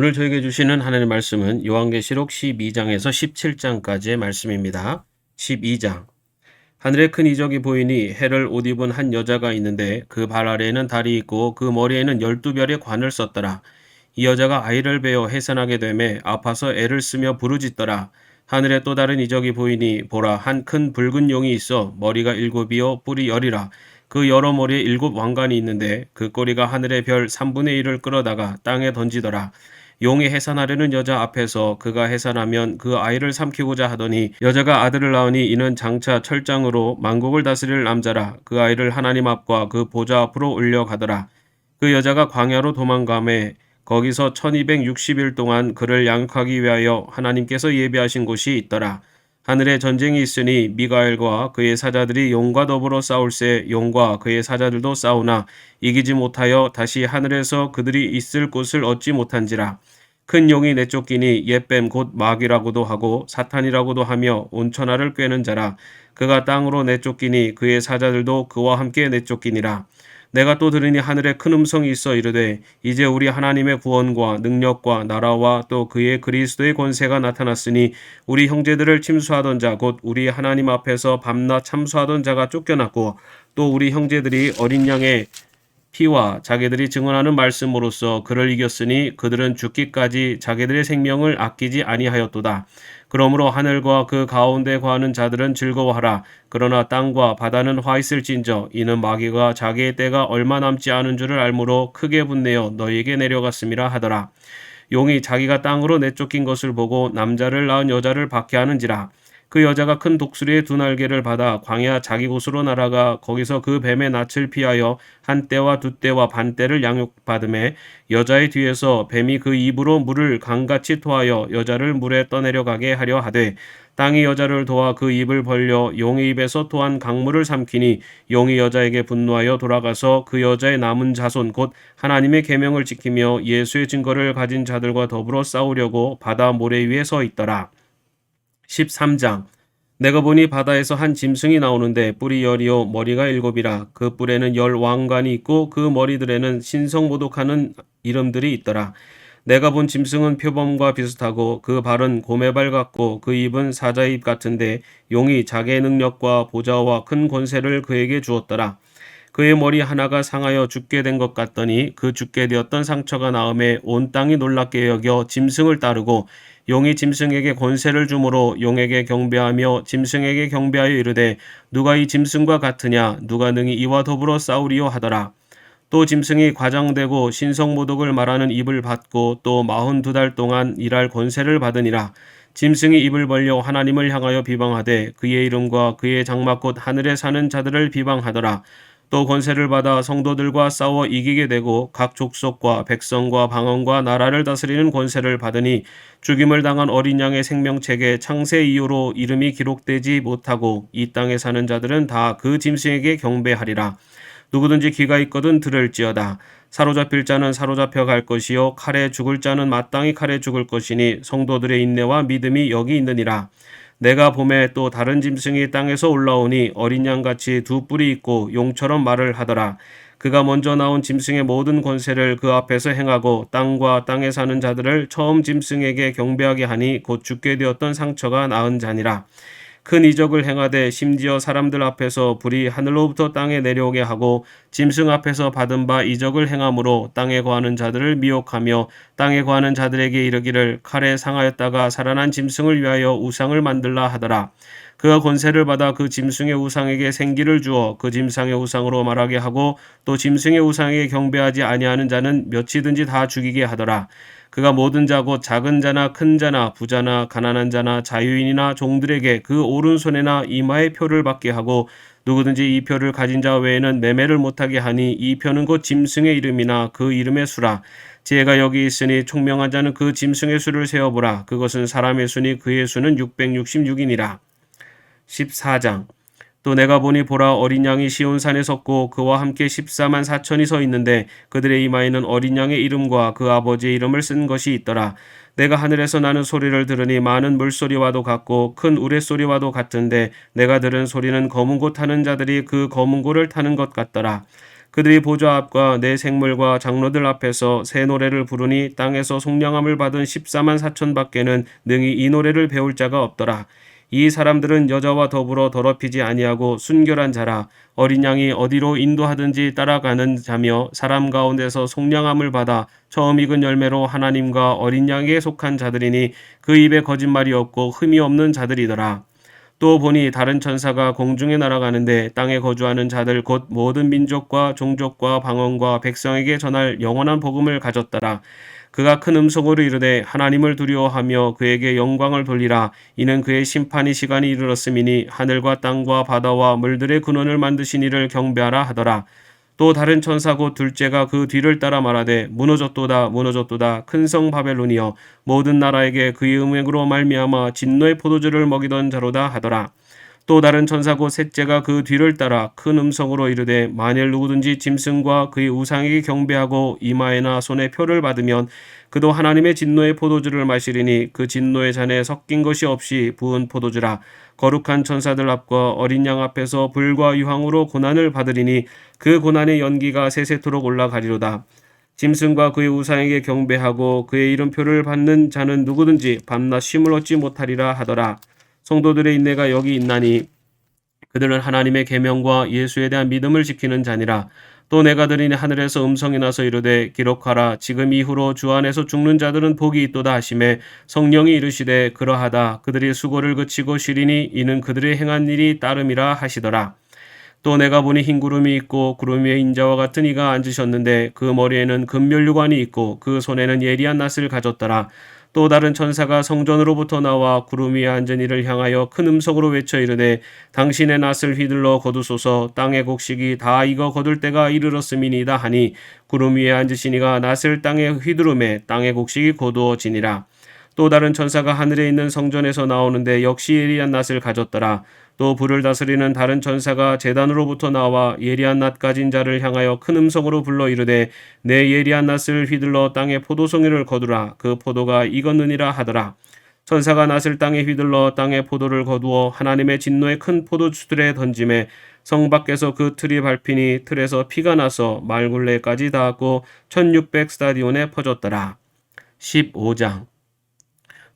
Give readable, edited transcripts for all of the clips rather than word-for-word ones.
오늘 저에게 주시는 하나님의 말씀은 요한계시록 12장에서 17장까지의 말씀입니다. 12장. 하늘에 큰 이적이 보이니 해를 옷 입은 한 여자가 있는데 그 발 아래에는 달이 있고 그 머리에는 12별의 관을 썼더라. 이 여자가 아이를 베어 해산하게 되매 아파서 애를 쓰며 부르짖더라. 하늘에 또 다른 이적이 보이니 보라 한 큰 붉은 용이 있어 머리가 7이요 뿔이 10이라. 그 여러 머리에 7왕관이 있는데 그 꼬리가 하늘의 별 3분의 1을 끌어다가 땅에 던지더라. 용이 해산하려는 여자 앞에서 그가 해산하면 그 아이를 삼키고자 하더니 여자가 아들을 낳으니 이는 장차 철장으로 만국을 다스릴 남자라. 그 아이를 하나님 앞과 그 보좌 앞으로 올려가더라. 그 여자가 광야로 도망가매 거기서 1260일 동안 그를 양육하기 위하여 하나님께서 예비하신 곳이 있더라. 하늘에 전쟁이 있으니 미가엘과 그의 사자들이 용과 더불어 싸울새 용과 그의 사자들도 싸우나 이기지 못하여 다시 하늘에서 그들이 있을 곳을 얻지 못한지라. 큰 용이 내쫓기니 옛뱀 곧 마귀라고도 하고 사탄이라고도 하며 온천하를 꿰는 자라. 그가 땅으로 내쫓기니 그의 사자들도 그와 함께 내쫓기니라. 내가 또 들으니 하늘에 큰 음성이 있어 이르되 이제 우리 하나님의 구원과 능력과 나라와 또 그의 그리스도의 권세가 나타났으니 우리 형제들을 침수하던 자 곧 우리 하나님 앞에서 밤낮 참수하던 자가 쫓겨났고 또 우리 형제들이 어린 양의 피와 자기들이 증언하는 말씀으로써 그를 이겼으니 그들은 죽기까지 자기들의 생명을 아끼지 아니하였도다. 그러므로 하늘과 그 가운데 거하는 자들은 즐거워하라. 그러나 땅과 바다는 화 있을진저 이는 마귀가 자기의 때가 얼마 남지 않은 줄을 알므로 크게 분내어 너희에게 내려갔음이라 하더라. 용이 자기가 땅으로 내쫓긴 것을 보고 남자를 낳은 여자를 박해하는지라. 그 여자가 큰 독수리의 두 날개를 받아 광야 자기 곳으로 날아가 거기서 그 뱀의 낯을 피하여 한 떼와 두 떼와 반 떼를 양육받음에 여자의 뒤에서 뱀이 그 입으로 물을 강같이 토하여 여자를 물에 떠내려가게 하려 하되 땅이 여자를 도와 그 입을 벌려 용의 입에서 토한 강물을 삼키니 용이 여자에게 분노하여 돌아가서 그 여자의 남은 자손 곧 하나님의 계명을 지키며 예수의 증거를 가진 자들과 더불어 싸우려고 바다 모래 위에 서 있더라. 13장. 내가 보니 바다에서 한 짐승이 나오는데 뿔이 10이요 머리가 7이라. 그 뿔에는 10왕관이 있고 그 머리들에는 신성모독하는 이름들이 있더라. 내가 본 짐승은 표범과 비슷하고 그 발은 곰의 발 같고 그 입은 사자의 입 같은데 용이 자기의 능력과 보좌와 큰 권세를 그에게 주었더라. 그의 머리 하나가 상하여 죽게 된 것 같더니 그 죽게 되었던 상처가 나음에 온 땅이 놀랍게 여겨 짐승을 따르고 용이 짐승에게 권세를 주므로 용에게 경배하며 짐승에게 경배하여 이르되 누가 이 짐승과 같으냐 누가 능히 이와 더불어 싸우리요 하더라. 또 짐승이 과장되고 신성모독을 말하는 입을 받고 또 42달 동안 일할 권세를 받으니라. 짐승이 입을 벌려 하나님을 향하여 비방하되 그의 이름과 그의 장막 곧 하늘에 사는 자들을 비방하더라. 또 권세를 받아 성도들과 싸워 이기게 되고 각 족속과 백성과 방언과 나라를 다스리는 권세를 받으니 죽임을 당한 어린 양의 생명책에 창세 이후로 이름이 기록되지 못하고 이 땅에 사는 자들은 다 그 짐승에게 경배하리라. 누구든지 귀가 있거든 들을지어다. 사로잡힐 자는 사로잡혀 갈 것이요 칼에 죽을 자는 마땅히 칼에 죽을 것이니 성도들의 인내와 믿음이 여기 있느니라. 내가 봄에 또 다른 짐승이 땅에서 올라오니 어린 양같이 두 뿔이 있고 용처럼 말을 하더라. 그가 먼저 나온 짐승의 모든 권세를 그 앞에서 행하고 땅과 땅에 사는 자들을 처음 짐승에게 경배하게 하니 곧 죽게 되었던 상처가 나은 자니라. 큰 이적을 행하되 심지어 사람들 앞에서 불이 하늘로부터 땅에 내려오게 하고 짐승 앞에서 받은 바 이적을 행함으로 땅에 거하는 자들을 미혹하며 땅에 거하는 자들에게 이르기를 칼에 상하였다가 살아난 짐승을 위하여 우상을 만들라 하더라. 그가 권세를 받아 그 짐승의 우상에게 생기를 주어 그 짐승의 우상으로 말하게 하고 또 짐승의 우상에게 경배하지 아니하는 자는 몇이든지 다 죽이게 하더라. 그가 모든 자 곧 작은 자나 큰 자나 부자나 가난한 자나 자유인이나 종들에게 그 오른손에나 이마에 표를 받게 하고 누구든지 이 표를 가진 자 외에는 매매를 못하게 하니 이 표는 곧 짐승의 이름이나 그 이름의 수라. 지혜가 여기 있으니 총명한 자는 그 짐승의 수를 세어보라. 그것은 사람의 수니 그의 수는 666이니라. 14장. 또 내가 보니 보라 어린 양이 시온산에 섰고 그와 함께 14만 4천이 서 있는데 그들의 이마에는 어린 양의 이름과 그 아버지의 이름을 쓴 것이 있더라. 내가 하늘에서 나는 소리를 들으니 많은 물소리와도 같고 큰 우레소리와도 같은데 내가 들은 소리는 검은 고 타는 자들이 그 검은 고를 타는 것 같더라. 그들이 보좌 앞과 내 생물과 장로들 앞에서 새 노래를 부르니 땅에서 속량함을 받은 14만 4천 밖에는 능히 이 노래를 배울 자가 없더라. 이 사람들은 여자와 더불어 더럽히지 아니하고 순결한 자라. 어린 양이 어디로 인도하든지 따라가는 자며 사람 가운데서 속량함을 받아 처음 익은 열매로 하나님과 어린 양에게 속한 자들이니 그 입에 거짓말이 없고 흠이 없는 자들이더라. 또 보니 다른 천사가 공중에 날아가는데 땅에 거주하는 자들 곧 모든 민족과 종족과 방언과 백성에게 전할 영원한 복음을 가졌더라. 그가 큰 음성으로 이르되 하나님을 두려워하며 그에게 영광을 돌리라. 이는 그의 심판이 시간이 이르렀음이니 하늘과 땅과 바다와 물들의 근원을 만드신 이를 경배하라 하더라. 또 다른 천사 곧 둘째가 그 뒤를 따라 말하되 무너졌도다 무너졌도다 큰 성 바벨론이여 모든 나라에게 그의 음행으로 말미암아 진노의 포도주를 먹이던 자로다 하더라. 또 다른 천사 곧 셋째가 그 뒤를 따라 큰 음성으로 이르되 만일 누구든지 짐승과 그의 우상에게 경배하고 이마에나 손에 표를 받으면 그도 하나님의 진노의 포도주를 마시리니 그 진노의 잔에 섞인 것이 없이 부은 포도주라. 거룩한 천사들 앞과 어린 양 앞에서 불과 유황으로 고난을 받으리니 그 고난의 연기가 세세토록 올라가리로다. 짐승과 그의 우상에게 경배하고 그의 이름표를 받는 자는 누구든지 밤낮 쉼을 얻지 못하리라 하더라. 성도들의 인내가 여기 있나니 그들은 하나님의 계명과 예수에 대한 믿음을 지키는 자니라. 또 내가 들으니 하늘에서 음성이 나서 이르되 기록하라. 지금 이후로 주 안에서 죽는 자들은 복이 있도다 하시매 성령이 이르시되 그러하다. 그들이 수고를 그치고 쉬리니 이는 그들의 행한 일이 따름이라 하시더라. 또 내가 보니 흰 구름이 있고 구름 위에 인자와 같은 이가 앉으셨는데 그 머리에는 금면류관이 있고 그 손에는 예리한 낫을 가졌더라. 또 다른 천사가 성전으로부터 나와 구름 위에 앉은 이를 향하여 큰 음성으로 외쳐 이르되 당신의 낫을 휘둘러 거두소서. 땅의 곡식이 다 익어 거둘 때가 이르렀음이니이다 하니 구름 위에 앉으신 이가 낫을 땅에 휘두르매 땅의 곡식이 거두어지니라. 또 다른 천사가 하늘에 있는 성전에서 나오는데 역시 예리한 낫을 가졌더라. 또 불을 다스리는 다른 천사가 제단으로부터 나와 예리한 낫 가진 자를 향하여 큰 음성으로 불러 이르되 내 예리한 낫을 휘둘러 땅에 포도송이를 거두라. 그 포도가 익었느니라 하더라. 천사가 낫을 땅에 휘둘러 땅에 포도를 거두어 하나님의 진노의 큰 포도주들에 던짐에 성 밖에서 그 틀이 밟히니 틀에서 피가 나서 말굴레까지 닿았고 1600 스타디온에 퍼졌더라. 15장.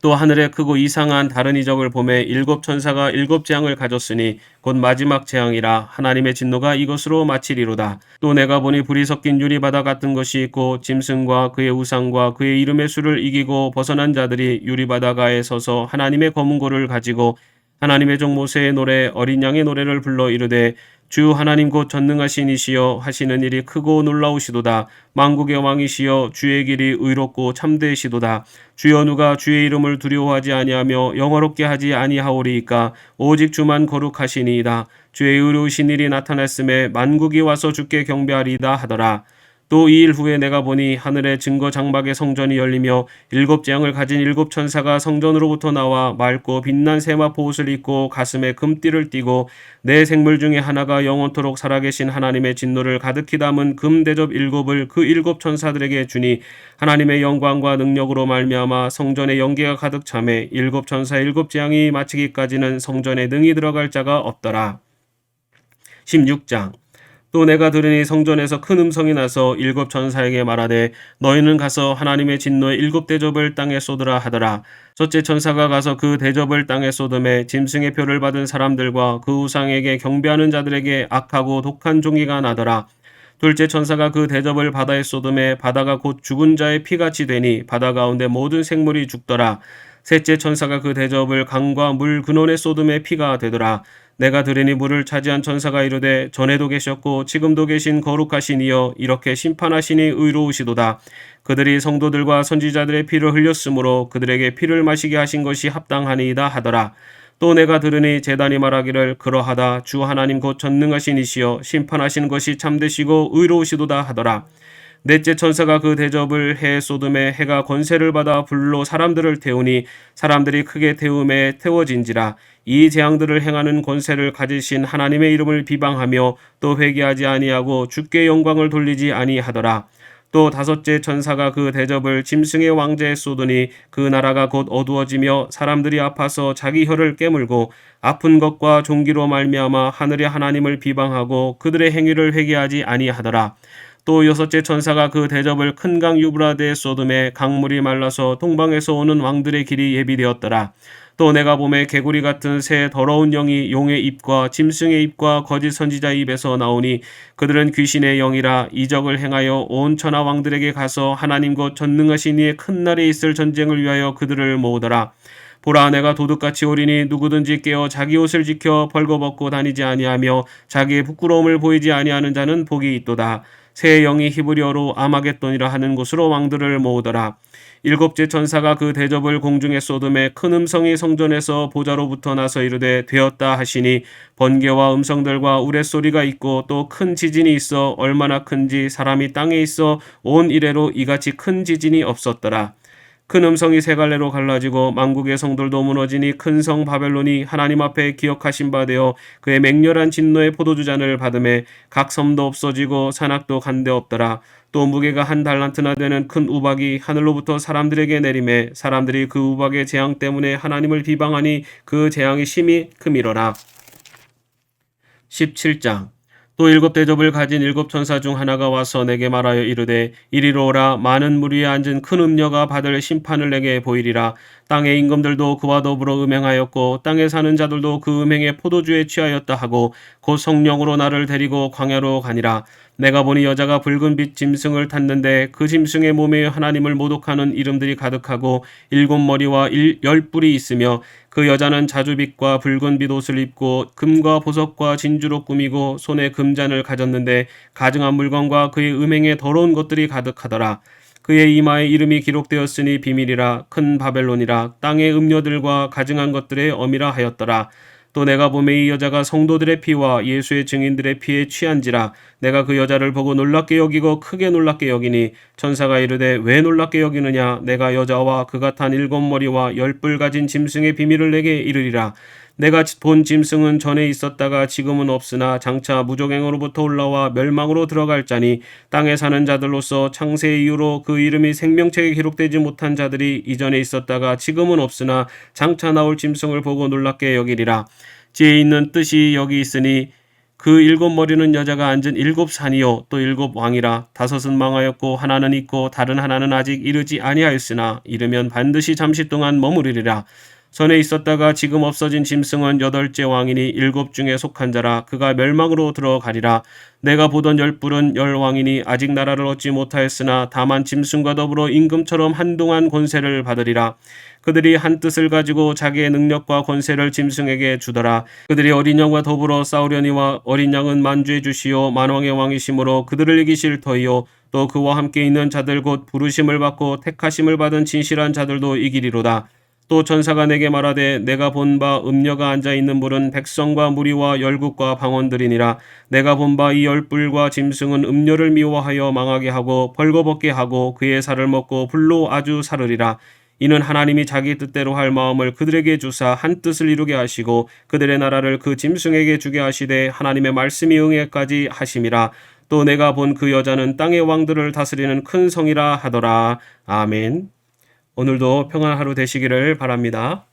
또 하늘에 크고 이상한 다른 이적을 보매 일곱 천사가 일곱 재앙을 가졌으니 곧 마지막 재앙이라. 하나님의 진노가 이것으로 마치리로다. 또 내가 보니 불이 섞인 유리바다 같은 것이 있고 짐승과 그의 우상과 그의 이름의 수를 이기고 벗어난 자들이 유리바다가에 서서 하나님의 검은고를 가지고 하나님의 종 모세의 노래 어린 양의 노래를 불러 이르되 주 하나님 곧 전능하신 이시여 하시는 일이 크고 놀라우시도다. 만국의 왕이시여 주의 길이 의롭고 참되시도다. 주여 누가 주의 이름을 두려워하지 아니하며 영화롭게 하지 아니하오리이까. 오직 주만 거룩하시니이다. 주의 의로우신 일이 나타났음에 만국이 와서 주께 경배하리이다 하더라. 또 이 일 후에 내가 보니 하늘의 증거 장막의 성전이 열리며 일곱 재앙을 가진 일곱 천사가 성전으로부터 나와 맑고 빛난 세마포 옷을 입고 가슴에 금띠를 띠고 내 생물 중에 하나가 영원토록 살아계신 하나님의 진노를 가득히 담은 금 대접 일곱을 그 일곱 천사들에게 주니 하나님의 영광과 능력으로 말미암아 성전에 연기가 가득 차매 일곱 천사 일곱 재앙이 마치기까지는 성전에 능히 들어갈 자가 없더라. 16장. 또 내가 들으니 성전에서 큰 음성이 나서 일곱 천사에게 말하되 너희는 가서 하나님의 진노의 일곱 대접을 땅에 쏟으라 하더라. 첫째 천사가 가서 그 대접을 땅에 쏟음에 짐승의 표를 받은 사람들과 그 우상에게 경배하는 자들에게 악하고 독한 종기가 나더라. 둘째 천사가 그 대접을 바다에 쏟음에 바다가 곧 죽은 자의 피같이 되니 바다 가운데 모든 생물이 죽더라. 셋째 천사가 그 대접을 강과 물 근원에 쏟음에 피가 되더라. 내가 들으니 물을 차지한 천사가 이르되 전에도 계셨고 지금도 계신 거룩하신 이여 이렇게 심판하시니 의로우시도다. 그들이 성도들과 선지자들의 피를 흘렸으므로 그들에게 피를 마시게 하신 것이 합당하니이다 하더라. 또 내가 들으니 제단이 말하기를 그러하다. 주 하나님 곧 전능하신 이시여 심판하시는 것이 참되시고 의로우시도다 하더라. 넷째 천사가 그 대접을 해에 쏟음에 해가 권세를 받아 불로 사람들을 태우니 사람들이 크게 태움에 태워진지라. 이 재앙들을 행하는 권세를 가지신 하나님의 이름을 비방하며 또 회개하지 아니하고 주께 영광을 돌리지 아니하더라. 또 다섯째 천사가 그 대접을 짐승의 왕좌에 쏟으니 그 나라가 곧 어두워지며 사람들이 아파서 자기 혀를 깨물고 아픈 것과 종기로 말미암아 하늘의 하나님을 비방하고 그들의 행위를 회개하지 아니하더라. 또 여섯째 천사가 그 대접을 큰 강 유브라데에 쏟음에 강물이 말라서 동방에서 오는 왕들의 길이 예비되었더라. 또 내가 보매 개구리 같은 새 더러운 영이 용의 입과 짐승의 입과 거짓 선지자의 입에서 나오니 그들은 귀신의 영이라 이적을 행하여 온 천하 왕들에게 가서 하나님 곧 전능하신 이의 큰 날에 있을 전쟁을 위하여 그들을 모으더라. 보라, 내가 도둑같이 오리니 누구든지 깨어 자기 옷을 지켜 벌거벗고 다니지 아니하며 자기의 부끄러움을 보이지 아니하는 자는 복이 있도다. 새 영이 히브리어로 아마겟돈이라 하는 곳으로 왕들을 모으더라. 일곱째 천사가 그 대접을 공중에 쏟음에 큰 음성이 성전에서 보좌로부터 나서 이르되 되었다 하시니 번개와 음성들과 우레소리가 있고 또 큰 지진이 있어 얼마나 큰지 사람이 땅에 있어 온 이래로 이같이 큰 지진이 없었더라. 큰 음성이 세 갈래로 갈라지고 만국의 성들도 무너지니 큰 성 바벨론이 하나님 앞에 기억하신 바 되어 그의 맹렬한 진노의 포도주 잔을 받음에 각 섬도 없어지고 산악도 간데 없더라. 또 무게가 한 달란트나 되는 큰 우박이 하늘로부터 사람들에게 내림에 사람들이 그 우박의 재앙 때문에 하나님을 비방하니 그 재앙이 심히 크미러라. 17장. 또 일곱 대접을 가진 일곱 천사 중 하나가 와서 내게 말하여 이르되 이리로 오라. 많은 물 위에 앉은 큰 음녀가 받을 심판을 내게 보이리라. 땅의 임금들도 그와 더불어 음행하였고 땅에 사는 자들도 그 음행의 포도주에 취하였다 하고 곧 성령으로 나를 데리고 광야로 가니라. 내가 보니 여자가 붉은 빛 짐승을 탔는데 그 짐승의 몸에 하나님을 모독하는 이름들이 가득하고 일곱 머리와 열 뿔이 있으며 그 여자는 자주빛과 붉은 빛 옷을 입고 금과 보석과 진주로 꾸미고 손에 금잔을 가졌는데 가증한 물건과 그의 음행에 더러운 것들이 가득하더라. 그의 이마에 이름이 기록되었으니 비밀이라 큰 바벨론이라 땅의 음료들과 가증한 것들의 어미라 하였더라. 또 내가 보매 이 여자가 성도들의 피와 예수의 증인들의 피에 취한지라. 내가 그 여자를 보고 놀랍게 여기고 크게 놀랍게 여기니 천사가 이르되 왜 놀랍게 여기느냐. 내가 여자와 그가 탄 일곱 머리와 열 뿔 가진 짐승의 비밀을 내게 이르리라. 내가 본 짐승은 전에 있었다가 지금은 없으나 장차 무족행으로부터 올라와 멸망으로 들어갈 자니 땅에 사는 자들로서 창세 이후로 그 이름이 생명책에 기록되지 못한 자들이 이전에 있었다가 지금은 없으나 장차 나올 짐승을 보고 놀랍게 여기리라. 지혜 있는 뜻이 여기 있으니 그 일곱 머리는 여자가 앉은 일곱 산이요 또 일곱 왕이라. 다섯은 망하였고 하나는 있고 다른 하나는 아직 이르지 아니하였으나 이르면 반드시 잠시 동안 머무르리라. 전에 있었다가 지금 없어진 짐승은 여덟째 왕이니 일곱 중에 속한 자라. 그가 멸망으로 들어가리라. 내가 보던 열 뿔은 열 왕이니 아직 나라를 얻지 못하였으나 다만 짐승과 더불어 임금처럼 한동안 권세를 받으리라. 그들이 한 뜻을 가지고 자기의 능력과 권세를 짐승에게 주더라. 그들이 어린 양과 더불어 싸우려니와 어린 양은 만주해 주시오 만왕의 왕이시므로 그들을 이기실 터이요 또 그와 함께 있는 자들 곧 부르심을 받고 택하심을 받은 진실한 자들도 이기리로다. 또 천사가 내게 말하되 내가 본 바 음녀가 앉아있는 물은 백성과 무리와 열국과 방언들이니라. 내가 본 바 이 열뿔과 짐승은 음녀를 미워하여 망하게 하고 벌거벗게 하고 그의 살을 먹고 불로 아주 사르리라. 이는 하나님이 자기 뜻대로 할 마음을 그들에게 주사 한 뜻을 이루게 하시고 그들의 나라를 그 짐승에게 주게 하시되 하나님의 말씀이 응해까지 하심이라. 또 내가 본 그 여자는 땅의 왕들을 다스리는 큰 성이라 하더라. 아멘. 오늘도 평안한 하루 되시기를 바랍니다.